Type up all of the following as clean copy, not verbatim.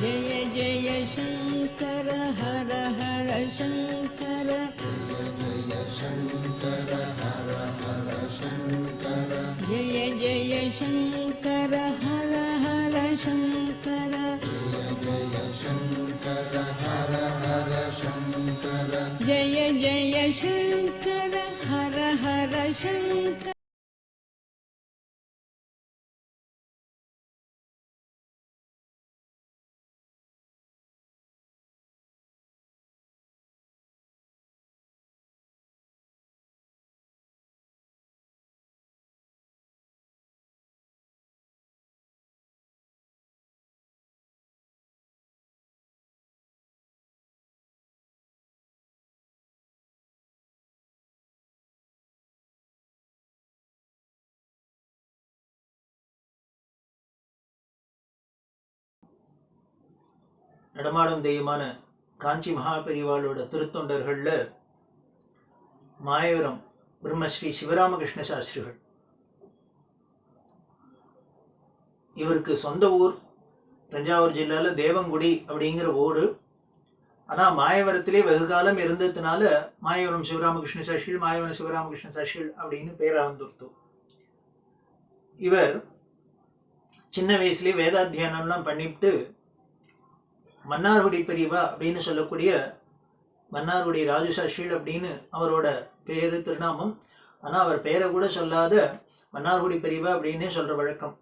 जय जय शंकर हर हर शंकर जय शंकर हर हर शंकर जय जय शंकर हर हर शंकर जय शंकर हर हर शंकर जय जय शंकर हर हर शंकर நடமாடும் தெய்வமான காஞ்சி மகாபெரிவாளோட திருத்தொண்டர்கள்ல மாயவரம் பிரம்மஸ்ரீ சிவராமகிருஷ்ண சாஸ்திரிகள். இவருக்கு சொந்த ஊர் தஞ்சாவூர் ஜில்லால தேவங்குடி அப்படிங்கிற ஊரு. ஆனா மாயவரத்திலே வெகு காலம் இருந்ததுனால மாயவரம் சிவராமகிருஷ்ண சாஸ்திரிகள், மாயவரம் சிவராமகிருஷ்ண சாஸ்திரிகள் அப்படின்னு பேரா வந்துருத்து. இவர் சின்ன வயசுலயே வேதாத்தியானம்லாம் பண்ணிவிட்டு மன்னார்குடி பெரியவா அப்படின்னு சொல்லக்கூடிய மன்னார்குடி ராஜசாஸ்திரிகள் அப்படின்னு அவரோட பேரு திருநாமம். ஆனா அவர் பேரை கூட சொல்லாத மன்னார்குடி பெரியவா அப்படின்னே சொல்ற வழக்கம்.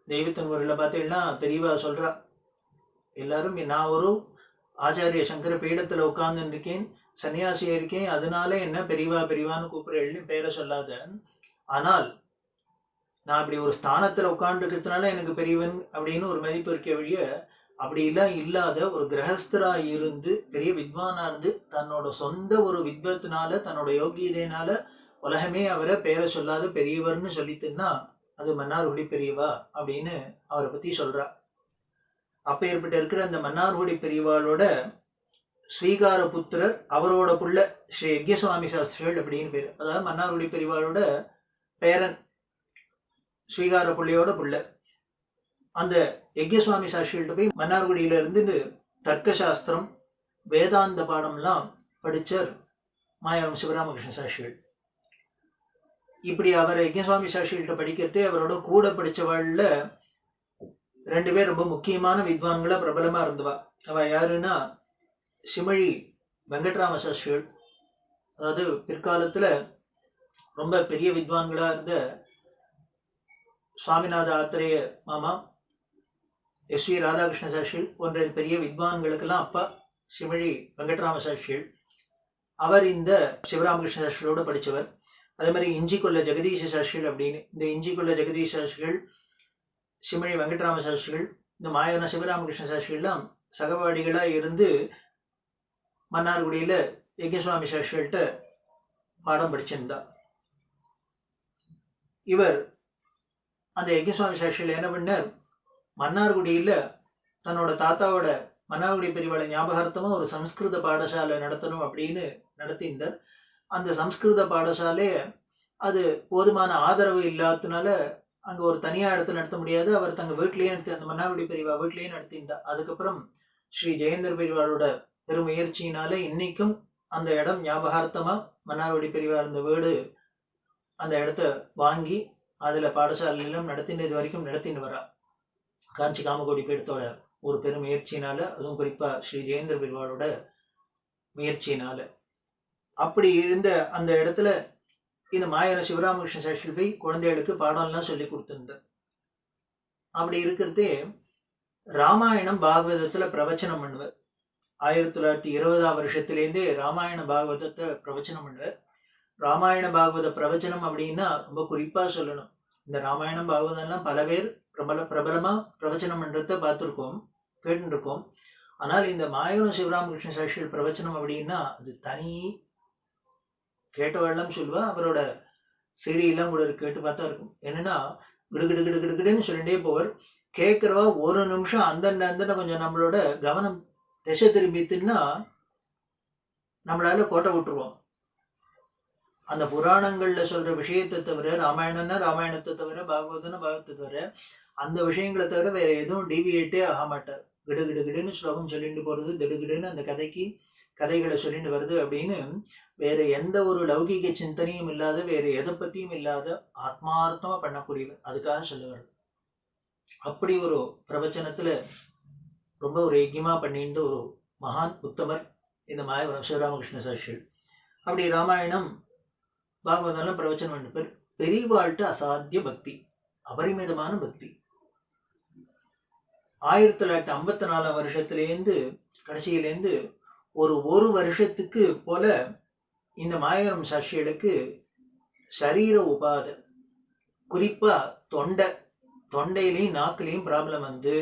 தெய்வத்தின் ஊரில் பார்த்தீங்கன்னா பெரியவா சொல்றா, எல்லாரும் நான் ஒரு ஆச்சாரிய சங்கர பீடத்துல உட்கார்ந்து இருக்கேன், சன்னியாசியா இருக்கேன், அதனால என்ன பெரியவா பெரியவான்னு கூப்பிடுறேன், பேரை சொல்லாத. ஆனால் நான் அப்படி ஒரு ஸ்தானத்துல உட்கார்ந்து இருக்கிறதுனால எனக்கு பெரியவன் அப்படின்னு ஒரு மதிப்பு இருக்க வழிய, அப்படிலாம் இல்லாத ஒரு கிரகஸ்தரா இருந்து பெரிய வித்வானா இருந்து தன்னோட சொந்த ஒரு வித்வத்தினால தன்னோட யோகியதையினால உலகமே அவரை பேரை சொல்லாத பெரியவர்னு சொல்லிட்டுன்னா அது மன்னார்குடி பெரியவா அப்படின்னு அவரை பத்தி சொல்றா. அப்ப ஏற்பட்டு இருக்கிற அந்த மன்னார்குடி பெரியவாளோட ஸ்ரீகார புத்திரர், அவரோட புள்ள ஸ்ரீ யக்ஞசுவாமி சாஸ்திரிகள் அப்படின்னு பேரு. அதாவது மன்னார்குடி பெரியவாளோட பேரன், ஸ்ரீகார புள்ளையோட புள்ள. அந்த யக்ஞசுவாமி சாஸ்திரிகள்ட்ட போய் மன்னார்குடியில இருந்து தர்க்க சாஸ்திரம் வேதாந்த பாடம்லாம் படிச்சர் மாயவரம் சிவராமகிருஷ்ண சாஸ்திரிகள். இப்படி அவர் யக்ஞசுவாமி சாஸ்திரிகள்ட்ட படிக்கிறதே அவரோட கூட படிச்சவாழ்ல 2 பேர் ரொம்ப முக்கியமான வித்வான்களா பிரபலமா இருந்தவா. அவ யாருன்னா சிமழி வெங்கட்ராம சாஸ்திரிகள், அதாவது பிற்காலத்துல ரொம்ப பெரிய வித்வான்களா இருந்த சுவாமிநாத ஆத்திரேய மாமா, எஸ்.வி. ராதாகிருஷ்ண சாஸ்திரிகள் போன்ற பெரிய வித்வான்களுக்கெல்லாம் அப்பா சிமழி வெங்கட்ராம சாஸ்திரிகள். அவர் இந்த சிவராமகிருஷ்ண சாஸ்திரிகளோட படித்தவர். அதே மாதிரி இஞ்சிக்கொல்ல ஜெகதீஷ சாஸ்திரிகள் அப்படின்னு, இந்த இஞ்சிக்கொல்ல ஜெகதீஷ சாஸ்திரிகள், சிமழி வெங்கட்ராம சாஸ்திரிகள், இந்த மாயவன சிவராமகிருஷ்ண சாஸ்திரிகள்லாம் சகபாடிகளா இருந்து மன்னார்குடியில யக்ஞசுவாமி சாஸ்திரிகள்கிட்ட பாடம் படிச்சிருந்தா. இவர் அந்த யக்ஞசுவாமி சாஸ்திரிகள் என்ன பண்ணார், மன்னார்குடியில தன்னோட தாத்தாவோட மன்னார்குடி பெரியவாளை ஞாபகார்த்தமா ஒரு சம்ஸ்கிருத பாடசாலை நடத்தணும் அப்படின்னு நடத்தியிருந்தார். அந்த சம்ஸ்கிருத பாடசாலை அது போதுமான ஆதரவு இல்லாததுனால அங்க ஒரு தனியா இடத்துல நடத்த முடியாது. அவர் தங்க வீட்லயே நடத்தி, அந்த மன்னார்குடி பெரியவா வீட்லயே நடத்தியிருந்தார். அதுக்கப்புறம் ஸ்ரீ ஜெயேந்திர பெரியவாளோட பெருமுயற்சியினால இன்னைக்கும் அந்த இடம் ஞாபகார்த்தமா மன்னார்குடி பெரியவா இருந்த வீடு, அந்த இடத்த வாங்கி அதுல பாடசாலையிலும் நடத்தின இது வரைக்கும் நடத்தின்னு வரா. காஞ்சி காமகோடி பீடத்தோட ஒரு பெரும் முயற்சியினால, அதுவும் குறிப்பா ஸ்ரீ ஜெயேந்திர பெரியவாளோட முயற்சியினால. அப்படி இருந்த அந்த இடத்துல இந்த மாயவர சிவராமகிருஷ்ண சாஸ்திரி போய் குழந்தைகளுக்கு பாடம்லாம் சொல்லி கொடுத்திருந்தார். அப்படி இருக்கிறதே ராமாயணம் பாகவதத்துல பிரவச்சனம் பண்ணுவார். 1920ஆம் வருஷத்திலேருந்தே ராமாயண பாகவதத்தை பிரவச்சனம் பண்ணுவார். ராமாயண பாகவத பிரவச்சனம் அப்படின்னா ரொம்ப குறிப்பா சொல்லணும். இந்த ராமாயணம் பாகவதம் எல்லாம் பல பேர் பிரபலமா பிரவச்சனம் பண்றத பார்த்துருக்கோம், கேட்டுருக்கோம். ஆனால் இந்த மாயவர சிவராமகிருஷ்ண சாஸ்திரிகள் பிரவச்சனம் அப்படின்னா அது தனி. கேட்டவெல்லாம் சொல்லுவா, அவரோட சிடி எல்லாம் கூட கேட்டு பார்த்தா இருக்கும். என்னன்னா கிடுகிடு கிடுகிடுன்னு சொல்லிட்டே போவார். கேட்கிறவா ஒரு நிமிஷம் அந்தண்ட கொஞ்சம் நம்மளோட கவனம் திசை திரும்பித்துன்னா நம்மளால கோட்டை விட்டுருவோம். அந்த புராணங்கள்ல சொல்ற விஷயத்தை தவிர, ராமாயணம்னா ராமாயணத்தை தவிர, பாகவதம்னா பாகவத்தை தவிர, அந்த விஷயங்களை தவிர வேற எதுவும் டிவியேட்டே ஆக மாட்டார். கிடுகிடுன்னு ஸ்லோகம் சொல்லிட்டு போறது, திடுகிடுன்னு அந்த கதைகளை சொல்லிட்டு வருது அப்படின்னு வேற எந்த ஒரு லௌகிக சிந்தனையும் இல்லாத, வேற எதை பத்தியும் இல்லாத ஆத்மார்த்தமா பண்ணக்கூடியவர். அதுக்காக சொல்ல வருது. அப்படி ஒரு பிரவச்சனத்துல ரொம்ப ஒரு யஜ்யமா பண்ணிட்டு ஒரு மகான் உத்தமர் இந்த மாயவரம் சிவராமகிருஷ்ண சாஸ்திரி. அப்படி ராமாயணம் பாகவதெல்லாம் பிரவச்சனம் பண்ண பெரியவாழ்கிட்ட அசாத்திய பக்தி, அபரிமிதமான பக்தி. 1954 வருஷத்திலேருந்து கடைசியிலேருந்து ஒரு வருஷத்துக்கு போல இந்த மாயவரம் சாட்சிகளுக்கு சரீர உபாதை, குறிப்பா தொண்டையிலையும் நாக்கிலையும் ப்ராப்ளம் வந்து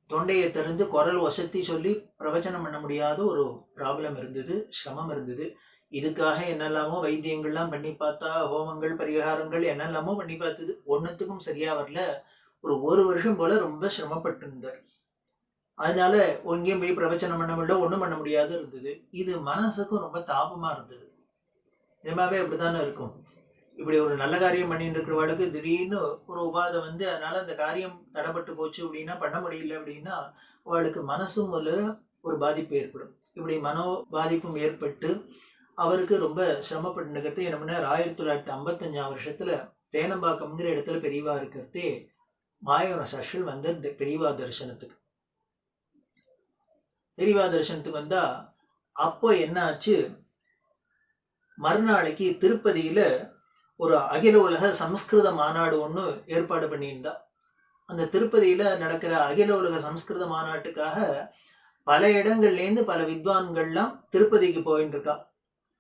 தொண்டையை திறந்து குரல் வசதி சொல்லி பிரவச்சனம் பண்ண முடியாத ஒரு ப்ராப்ளம் இருந்தது, சிரமம் இருந்தது. இதுக்காக என்னெல்லாமோ வைத்தியங்கள்லாம் பண்ணி பார்த்தா, ஹோமங்கள் பரிகாரங்கள் என்னெல்லாமோ பண்ணி பார்த்தது, ஒன்னுத்துக்கும் சரியா வரல. ஒரு வருஷம் போல ரொம்ப சிரமப்பட்டு இருந்தார். அதனால எங்கேயும் போய் பிரவச்சனம் பண்ண முடியல, ஒண்ணும் பண்ண முடியாது இருந்தது. இது மனசுக்கும் ரொம்ப தாபமா இருந்தது. நிஜமாவே அப்படித்தானே இருக்கும். இப்படி ஒரு நல்ல காரியம் பண்ணிட்டு இருக்கிறவளுக்கு திடீர்னு ஒரு உபாதை வந்து அதனால அந்த காரியம் தடைப்பட்டு போச்சு அப்படின்னா, பண்ண முடியல அப்படின்னா அவளுக்கு மனசும் ஒரு பாதிப்பு ஏற்படும். இப்படி மனோ பாதிப்பும் ஏற்பட்டு அவருக்கு ரொம்ப சிரமப்பட்டு நிற்கிறது. என்ன பண்ண 1955 வருஷத்துல தேனம்பாக்கம்ங்கிற இடத்துல பெரியவா இருக்கிறதே மாயவரம் சாஸ்திரிகள் வந்த பெரியவா தரிசனத்துக்கு. பெரியவா தரிசனத்துக்கு வந்தா அப்போ என்ன ஆச்சு, மறுநாளைக்கு திருப்பதியில ஒரு அகில உலக சமஸ்கிருத மாநாடு ஒண்ணு ஏற்பாடு பண்ணியிருந்தா. அந்த திருப்பதியில நடக்கிற அகில உலக சமஸ்கிருத மாநாட்டுக்காக பல இடங்கள்லேருந்து பல வித்வான்கள்லாம் திருப்பதிக்கு போயிட்டு இருக்கா.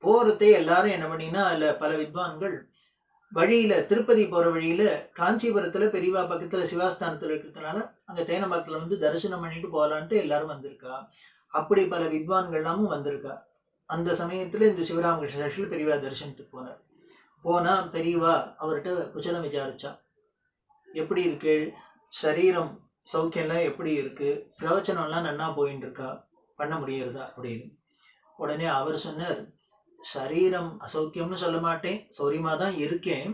போறதே எல்லாரும் என்ன பண்ணினா, அதுல பல வித்வான்கள் வழியில திருப்பதி போற வழியில காஞ்சிபுரத்துல பெரியவா பக்கத்துல சிவாஸ்தானத்துல இருக்கிறதுனால அங்க தேனம்பாக்கத்துல வந்து தரிசனம் பண்ணிட்டு போகலான்ட்டு எல்லாரும் வந்திருக்கா. அப்படி பல வித்வான்கள்லாமும் வந்திருக்கா. அந்த சமயத்துல இந்த சிவராமகிருஷ்ண சாஸ்திரி பெரியவா தரிசனத்துக்கு போனார். போனா பெரியவா அவர்கிட்ட குச்சலம் விசாரிச்சா, எப்படி இருக்கு, சரீரம் சௌக்கியம்லாம் எப்படி இருக்கு, பிரவச்சனம்லாம் நன்னா போயின்னு இருக்கா, பண்ண முடியறதா அப்படின்னு. உடனே அவர் சொன்னார், சரீரம் அசௌக்கியம்னு சொல்ல மாட்டேன், சௌரியமா தான் இருக்கேன்.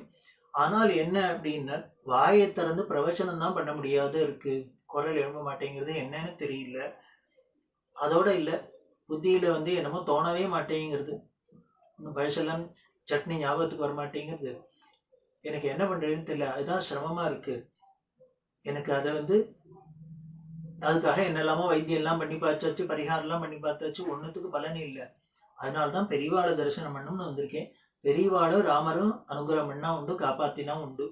ஆனால் என்ன அப்படின்னா, வாயை திறந்து பிரவச்சனம் தான் பண்ண முடியாத இருக்கு, குரல் எழும்ப மாட்டேங்கிறது, என்னன்னு தெரியல. அதோட இல்ல, புத்தியில வந்து என்னமோ தோணவே மாட்டேங்கிறது, பழசெல்லாம் சட்னி ஞாபகத்துக்கு வரமாட்டேங்கிறது, எனக்கு என்ன பண்றதுன்னு தெரியல, அதுதான் சிரமமா இருக்கு எனக்கு. அதை வந்து அதுக்காக என்னெல்லாமோ வைத்தியம் எல்லாம் பண்ணி பார்த்தாச்சு, பரிகாரம் எல்லாம் பண்ணி பார்த்தாச்சு, ஒன்னுத்துக்கு பலன் இல்லை. அதனால்தான் பெரியவாளை தரிசனம் பண்ணணும்னு வந்திருக்கேன். பெரியவாளும் ராமரும் அனுகிரகம் பண்ணா உண்டு, காப்பாத்தினா உண்டு,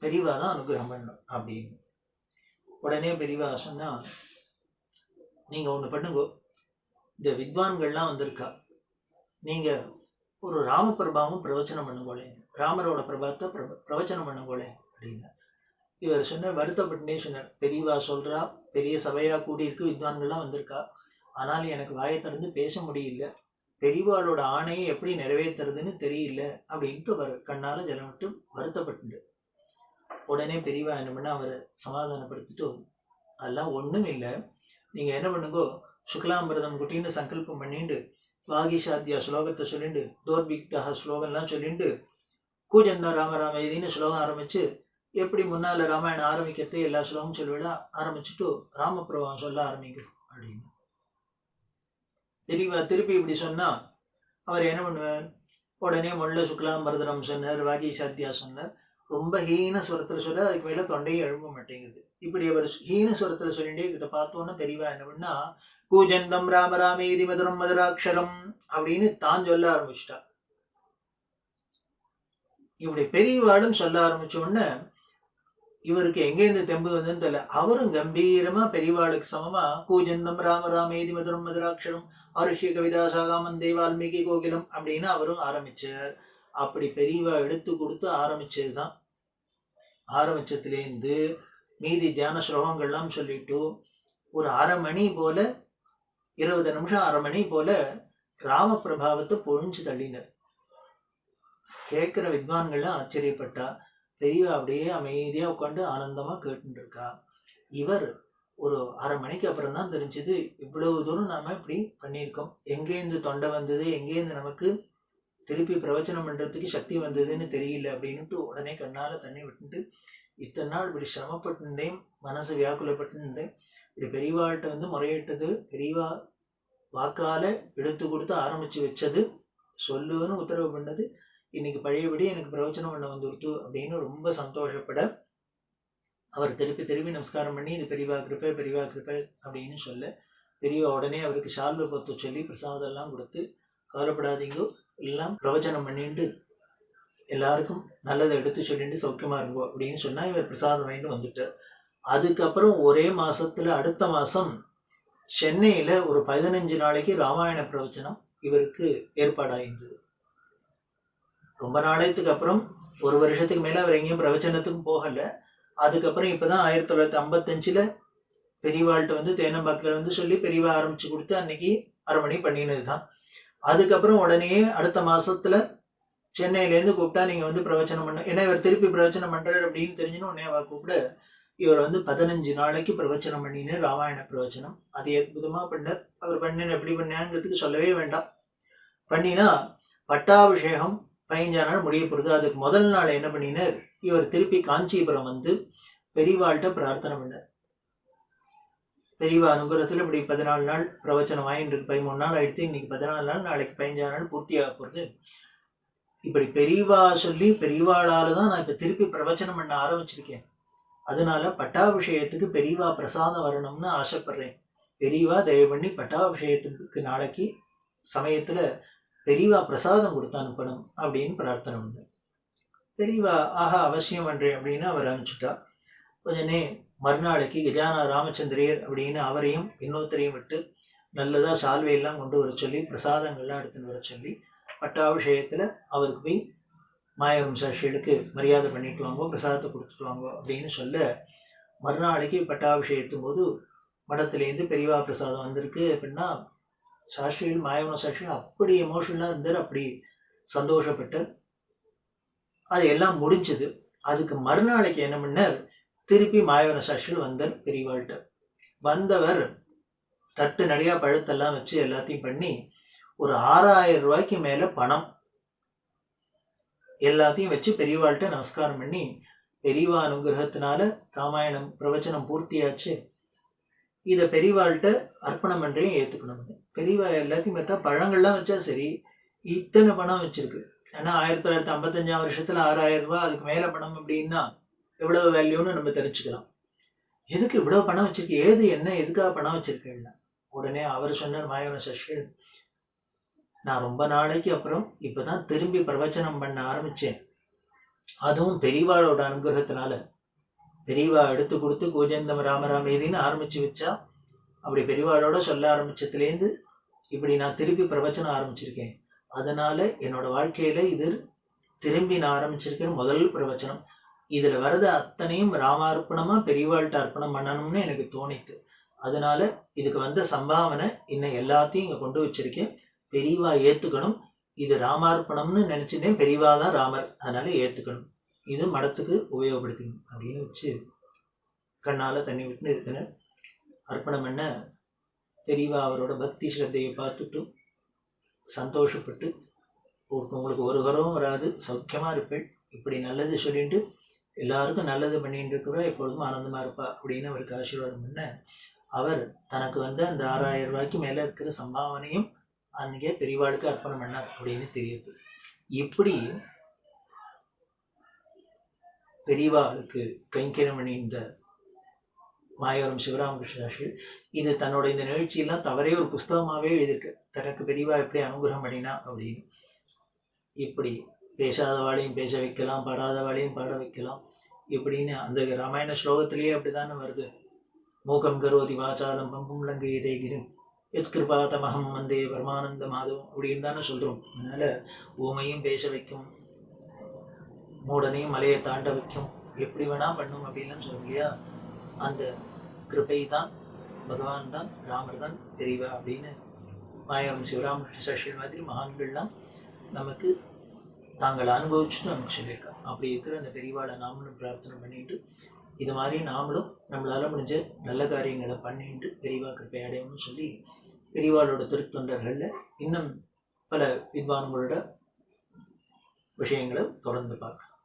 பெரியவா தான் அனுகிரகம் பண்ணணும் அப்படின்னு. உடனே பெரியவா சொன்னா, நீங்க ஒண்ணு பண்ணுங்க, இந்த வித்வான்கள்லாம் வந்திருக்கா, நீங்க ஒரு ராம பிரபாவம் பிரவச்சனம் பண்ணுங்கோளே, ராமரோட பிரபாவத்தை பிரவச்சனம் பண்ணுங்கோளே அப்படின்னு. இவர் சொன்ன வருத்தப்பட்டுனே சொன்னார், பெரியவா சொல்றா, பெரிய சபையா கூடி இருக்கு, வித்வான்கள்லாம் வந்திருக்கா, ஆனால் எனக்கு வாயை திறந்து பேச முடியல, பெரியவாளோட ஆணையை எப்படி நிறைவேற்றுறதுன்னு தெரியல அப்படின்ட்டு அவர் கண்ணால ஜலம் விட்டு வருத்தப்பட்டு. உடனே பெரியவா என்ன பண்ண அவரை சமாதானப்படுத்திட்டு, அதெல்லாம் ஒண்ணும் இல்லை, நீங்க என்ன பண்ணுங்கோ, சுக்லாம்பிரதம் குட்டின்னு சங்கல்பம் பண்ணிட்டு வாகிஷாத்தியா ஸ்லோகத்தை சொல்லிட்டு தோர்பிக்தா ஸ்லோகம்லாம் சொல்லிட்டு கூஜந்த ராமராம இதுன்னு ஸ்லோகம் ஆரம்பிச்சு, எப்படி முன்னால ராமாயணம் ஆரம்பிக்கிறது எல்லா ஸ்லோகம் சொல்லிவிட ஆரம்பிச்சுட்டு ராமபிரபாவம் சொல்ல ஆரம்பிக்கும் அப்படின்னு. பெரியவா திருப்பி இப்படி சொன்னா அவர் என்ன பண்ணுவார், உடனே முள்ள சுக்லாம்பரதனம் சொன்னார், வாகிஷாத்தியா சொன்னார், ரொம்ப ஹீன ஸ்வரத்துல சொல்ல, அதுக்கு மேல தொண்டையும் எழும்ப மாட்டேங்குது. இப்படி அவர் ஹீன ஸ்வரத்துல சொல்லிட்டே இதை பார்த்தோன்னா பெரியவா என்ன பண்ணா, கூஜந்தம் ராம ராமேதி மதுரம் மதுராட்சரம் அப்படின்னு தான் சொல்ல ஆரம்பிச்சுட்டா. இப்படி பெரியவாளும் சொல்ல ஆரம்பிச்ச உடனே இவருக்கு எங்கேருந்து தெம்பு வந்ததுன்னு தெரியல, அவரும் கம்பீரமா பெரியவாளுக்கு சமமா கூஜந்தம் ராம ராமேதி மதுரம் மதுராட்சரம் ஆருஷ்ய கவிதா சாகாமந்தே வால்மீகி கோகிலம் அப்படின்னு அவரும் ஆரம்பிச்சார். அப்படி பெரியவா எடுத்து கொடுத்து ஆரம்பிச்சதுதான். ஆரம்பிச்சதுலேருந்து மீதி தியான ஸ்லோகங்கள்லாம் சொல்லிட்டு ஒரு அரை மணி போல, 20 நிமிஷம் அரை மணி போல ராம பிரபாவத்தை பொழிஞ்சு தள்ளினர். கேட்கிற வித்வான்கள்லாம் ஆச்சரியப்பட்டா. பெரியவா அப்படியே அமைதியா உட்காந்து ஆனந்தமா கேட்டு இருக்கா. இவர் ஒரு அரை மணிக்கு அப்புறம் தான் தெரிஞ்சது, இவ்வளவு தூரம் நாம இப்படி பண்ணியிருக்கோம், எங்கேருந்து தொண்டை வந்தது, எங்கேருந்து நமக்கு திருப்பி பிரவச்சனம் பண்றதுக்கு சக்தி வந்ததுன்னு தெரியல அப்படின்னுட்டு உடனே கண்ணால தண்ணி விட்டுட்டு, இத்தனை நாள் இப்படி சிரமப்பட்டுட்டேன், மனசு வியாக்குலப்பட்டுட்டேன், இப்படி பெரியவாள்கிட்ட வந்து முறையிட்டது, பெரியவா வாக்கால எடுத்து கொடுத்து ஆரம்பிச்சு வச்சது, சொல்லுன்னு உத்தரவு பண்ணது, இன்னைக்கு பழையபடி எனக்கு பிரவச்சனம் பண்ண வந்துருத்து அப்படின்னு ரொம்ப சந்தோஷப்பட அவர் திருப்பி திருப்பி நமஸ்காரம் பண்ணி, இது பெரியவா கிருப்பை பெரியவா கிருப்பை அப்படின்னு சொல்ல, பெரியவா உடனே அவருக்கு ஷால்வை பொத்து சொல்லி பிரசாதம் எல்லாம் கொடுத்து, கவலைப்படாதீங்கோ, எல்லாம் பிரவச்சனம் பண்ணிட்டு எல்லாருக்கும் நல்லதை எடுத்து சொல்லிட்டு சௌக்கியமா இருங்கோ அப்படின்னு சொன்னா இவர் பிரசாதம் வாங்கிட்டு வந்துட்டார். அதுக்கப்புறம் ஒரே மாசத்துல அடுத்த மாசம் சென்னையில ஒரு 15 நாளைக்கு ராமாயண பிரவச்சனம் இவருக்கு ஏற்பாடாயிருந்தது. ரொம்ப நாளைக்கு அப்புறம், ஒரு வருஷத்துக்கு மேல அவர் எங்கேயும் பிரவச்சனத்துக்கும் போகல. அதுக்கப்புறம் இப்பதான் 1955 பெரியவாள்கிட்ட வந்து தேனம்பாக்கில் வந்து சொல்லி பெரியவா ஆரம்பிச்சு கொடுத்து அன்னைக்கு 1/2 மணி பண்ணினதுதான். அதுக்கப்புறம் உடனே அடுத்த மாசத்துல சென்னையிலேருந்து கூப்பிட்டா நீங்க வந்து பிரவச்சனம் பண்ண, ஏன்னா இவர் திருப்பி பிரவச்சனம் பண்றாரு அப்படின்னு தெரிஞ்சுன்னு உடனே அவ கூப்பிட இவர் வந்து 15 நாளைக்கு பிரவச்சனம் பண்ணினார், ராமாயண பிரவச்சனம். அது அற்புதமா பண்ணார். அவர் பண்ண எப்படி பண்ணாங்கிறதுக்கு சொல்லவே வேண்டாம். பண்ணினா பட்டாபிஷேகம் 15 நாள் முடிய போறது. அதுக்கு முதல் நாள் என்ன பண்ணினார், இவர் திருப்பி காஞ்சிபுரம் வந்து பெரியவாள்கிட்ட பிரார்த்தனை பண்ணார். பெரியவா அனுகிரகத்துல இப்படி 14 நாள் பிரவச்சனம் வாங்கிட்டு 13 நாள் ஆயிடுத்து, இன்னைக்கு 14 நாள், நாளைக்கு 15 நாள் பூர்த்தியாக போறது. இப்படி பெரியவா சொல்லி பெரியவாளாலதான் நான் இப்ப திருப்பி பிரவச்சனம் பண்ண ஆரம்பிச்சிருக்கேன். அதனால பட்டாபிஷேகத்துக்கு பெரியவா பிரசாதம் வரணும்னு ஆசைப்படுறேன். பெரியவா தயவு பண்ணி பட்டாபிஷேகத்துக்கு நாளைக்கு சமயத்துல பெரியவா பிரசாதம் கொடுத்து அனுப்பணும் அப்படின்னு பிரார்த்தனை பண்ணு. பெரியவா ஆஹா அவசியம் பண்றேன் அப்படின்னு அவர் அனுப்பிச்சுட்டா. கொஞ்சனே மறுநாளைக்கு கஜானா ராமச்சந்திரியர் அப்படின்னு அவரையும் இன்னொருத்தரையும் விட்டு நல்லதா சால்வையெல்லாம் கொண்டு வர சொல்லி பிரசாதங்கள்லாம் எடுத்துன்னு வர சொல்லி பட்டாபிஷேகத்துல அவருக்கு போய் மாயவரம் சாட்சிகளுக்கு மரியாதை பண்ணிட்டு வாங்கோ, பிரசாதத்தை கொடுத்துட்டு வாங்கோ அப்படின்னு சொல்ல, மறுநாளைக்கு பட்டாபிஷேகத்தும் போது மடத்திலேருந்து பெரியவா பிரசாதம் வந்திருக்கு அப்படின்னா சாட்சிகள் மாயவரம் சாட்சிகள் அப்படி எமோஷனலா இருந்தார், அப்படி சந்தோஷப்பட்டு அது எல்லாம் முடிஞ்சது. அதுக்கு மறுநாளைக்கு என்ன பண்ணார், திருப்பி மாயவன சாட்சிகள் வந்தார் பெரியவாள்கிட்ட. வந்தவர் தட்டு நிறையா பழத்தெல்லாம் வச்சு எல்லாத்தையும் பண்ணி ஒரு 6000 ரூபாய்க்கு மேல பணம் எல்லாத்தையும் வச்சு பெரியவாள்கிட்ட நமஸ்காரம் பண்ணி, பெரியவா அனுகிரகத்தினால ராமாயணம் பிரவச்சனம் பூர்த்தியாச்சு, இதை பெரியவாள்கிட்ட அர்ப்பணம் பண்றேன் ஏத்துக்கணும். பெரியவா எல்லாத்தையும் பார்த்தா பழங்கள்லாம் வச்சா சரி, இத்தனை பணம் வச்சிருக்கு. ஏன்னா 1955 வருஷத்துல 6000 ரூபாய் அதுக்கு மேல பணம் அப்படின்னா எவ்வளவு வேல்யூன்னு நம்ம தெரிஞ்சுக்கலாம். எதுக்கு இவ்வளவு பணம் வச்சிருக்கு, ஏது என்ன, எதுக்காக பணம் வச்சிருக்கேன்னா உடனே அவர் சொன்னார், மாயவன சாட்சிகள், நான் ரொம்ப நாளைக்கு அப்புறம் இப்பதான் திரும்பி பிரவச்சனம் பண்ண ஆரம்பிச்சேன். அதுவும் பெரியவாளோட அனுகிரகத்தினால. பெரியவா எடுத்து கொடுத்து கூஜந்தம் ராமராமேதின்னு ஆரம்பிச்சு வச்சா, அப்படி பெரியவாளோட சொல்ல ஆரம்பிச்சதுலேருந்து இப்படி நான் திருப்பி பிரவச்சனம் ஆரம்பிச்சிருக்கேன். அதனால என்னோட வாழ்க்கையில இது திரும்பி நான் ஆரம்பிச்சிருக்கிற முதல் பிரவச்சனம். இதுல வரது அத்தனையும் ராமார்ப்பணமா பெரியவாள்கிட்ட அர்ப்பணம் பண்ணணும்னு எனக்கு தோணித்து. அதனால இதுக்கு வந்த சம்பாவனை இன்னும் எல்லாத்தையும் இங்க கொண்டு வச்சிருக்கேன், பெரியவா ஏத்துக்கணும். இது ராமார்ப்பணம்னு நினைச்சுட்டேன், பெரியவா தான் ராமர், அதனால ஏத்துக்கணும், இது மடத்துக்கு உபயோகப்படுத்திக்கணும் அப்படின்னு வச்சு கண்ணால தண்ணி விட்டு இருக்கிற அர்ப்பணம் பண்ண பெரியவா அவரோட பக்தி ஸ்ரத்தையை பார்த்துட்டு சந்தோஷப்பட்டு, உங்களுக்கு ஒரு குறவும் வராது, சௌக்கியமா இருப்பேள், இப்படி நல்லது சொல்லிட்டு எல்லாருக்கும் நல்லது பண்ணிட்டு இருக்கிறா, எப்பொழுதும் ஆனந்தமா இருப்பா அப்படின்னு அவருக்கு ஆசீர்வாதம் பண்ண, அவர் தனக்கு வந்து அந்த 6000 ரூபாய்க்கு மேல இருக்கிற சம்பாவனையும் அன்னைக்கே பெரியவாளுக்கு அர்ப்பணம் பண்ணார் அப்படின்னு தெரியுது. இப்படி பெரியவாளுக்கு கைங்கரியம் பண்ணி இந்த மாயவரம் சிவராமகிருஷ்ணாஷி இது தன்னோட இந்த நிகழ்ச்சியெல்லாம் தவறே ஒரு புஸ்தகமாவே எழுதியிருக்கு, தனக்கு பெரியவா எப்படி அனுகிரகம் பண்ணினா அப்படின்னு. இப்படி பேசாதவாளையும் பேச வைக்கலாம், பாடாதவாளையும் பாட வைக்கலாம் இப்படின்னு அந்த ராமாயண ஸ்லோகத்திலேயே அப்படித்தானே வருது. மூக்கம் கரோதி வாசாலம் பங்கும் லங்கயதே கிரிம் எத்கிருபாதமஹம் வந்தே பரமானந்த மாதவம் அப்படின்னு தானே சொல்றோம். அதனால ஊமையும் பேச வைக்கும், மூடனையும் மலையை தாண்ட வைக்கும், எப்படி வேணா பண்ணும் அப்படின்லாம் சொல்லும் இல்லையா. அந்த கிருபை தான், பகவான் தான், ராமர் தான் தெரியவா அப்படின்னு மாயவரம் சிவராமகிருஷ்ண சாட்சி மாதிரி மகான்கள்லாம் நமக்கு தாங்கள் அனுபவிச்சுட்டு நமக்கு சொல்லியிருக்காங்க. அப்படி இருக்கிற அந்த பெரியவாளை நாமளும் பிரார்த்தனை பண்ணிட்டு, இது மாதிரி நாமளும் நம்மளால முடிஞ்ச நல்ல காரியங்களை பண்ணிட்டு பெரியவா கிருப்பை அடையணும்னு சொல்லி பெரியவாளோட திருத்தொண்டர்கள்ல இன்னும் பல வித்வான்களோட விஷயங்களை தொடர்ந்து பார்க்கலாம்.